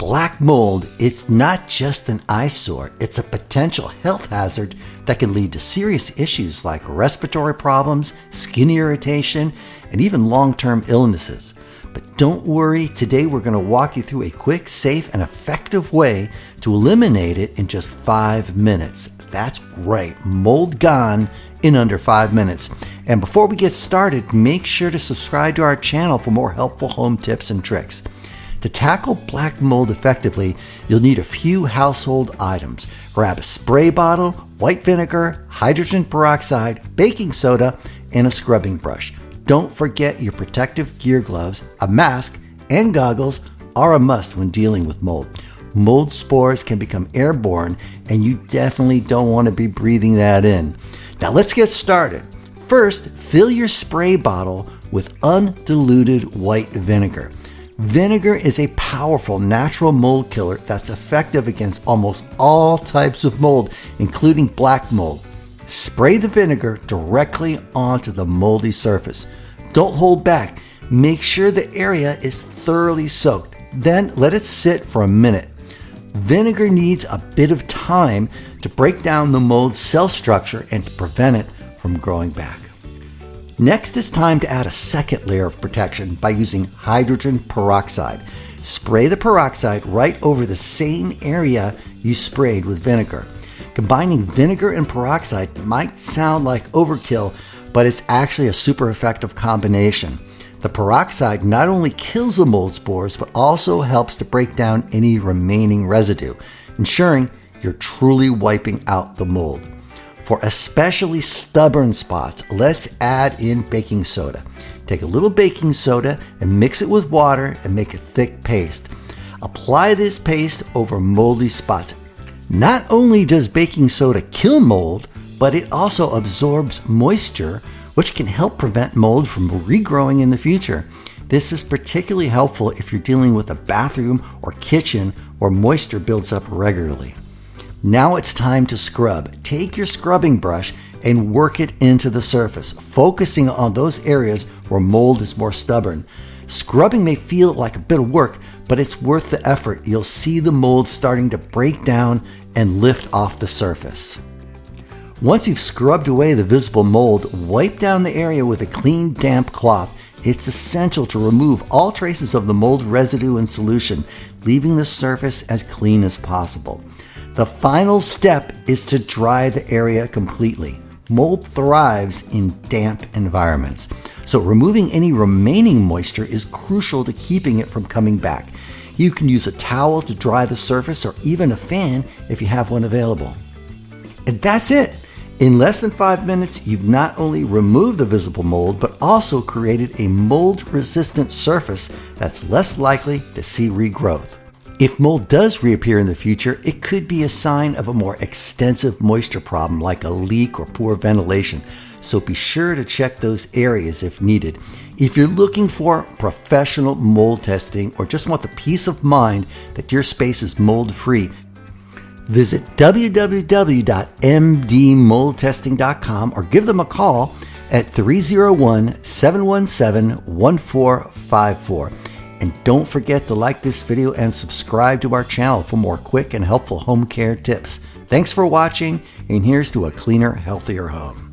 black mold, it's not just an eyesore, it's a potential health hazard that can lead to serious issues like respiratory problems, skin irritation, and even long-term illnesses. But don't worry, today we're going to walk you through a quick, safe, and effective way to eliminate it in just 5 minutes. That's right, mold gone in under 5 minutes. And before we get started, make sure to subscribe to our channel for more helpful home tips and tricks. To tackle black mold effectively, you'll need a few household items. Grab a spray bottle, white vinegar, hydrogen peroxide, baking soda, and a scrubbing brush. Don't forget your protective gear gloves, a mask, and goggles are a must when dealing with mold. Mold spores can become airborne, and you definitely don't want to be breathing that in. Now let's get started. First, fill your spray bottle with undiluted white vinegar. Vinegar is a powerful natural mold killer that's effective against almost all types of mold, including black mold. Spray the vinegar directly onto the moldy surface. Don't hold back. Make sure the area is thoroughly soaked. Then let it sit for a minute. Vinegar needs a bit of time to break down the mold's cell structure and to prevent it from growing back. Next, it's time to add a second layer of protection by using hydrogen peroxide. Spray the peroxide right over the same area you sprayed with vinegar. Combining vinegar and peroxide might sound like overkill, but it's actually a super effective combination. The peroxide not only kills the mold spores, but also helps to break down any remaining residue, ensuring you're truly wiping out the mold. For especially stubborn spots, let's add in baking soda. Take a little baking soda and mix it with water and make a thick paste. Apply this paste over moldy spots. Not only does baking soda kill mold, but it also absorbs moisture, which can help prevent mold from regrowing in the future. This is particularly helpful if you're dealing with a bathroom or kitchen where moisture builds up regularly. Now it's time to scrub. Take your scrubbing brush and work it into the surface, focusing on those areas where mold is more stubborn. Scrubbing may feel like a bit of work, but it's worth the effort. You'll see the mold starting to break down and lift off the surface. Once you've scrubbed away the visible mold, wipe down the area with a clean, damp cloth. It's essential to remove all traces of the mold residue in solution, leaving the surface as clean as possible. The final step is to dry the area completely. Mold thrives in damp environments, so removing any remaining moisture is crucial to keeping it from coming back. You can use a towel to dry the surface or even a fan if you have one available. And that's it! In less than 5 minutes, you've not only removed the visible mold, but also created a mold-resistant surface that's less likely to see regrowth. If mold does reappear in the future, it could be a sign of a more extensive moisture problem like a leak or poor ventilation, so be sure to check those areas if needed. If you're looking for professional mold testing or just want the peace of mind that your space is mold-free, visit www.mdmoldtesting.com or give them a call at 301-717-1454. And don't forget to like this video and subscribe to our channel for more quick and helpful home care tips. Thanks for watching, and here's to a cleaner, healthier home.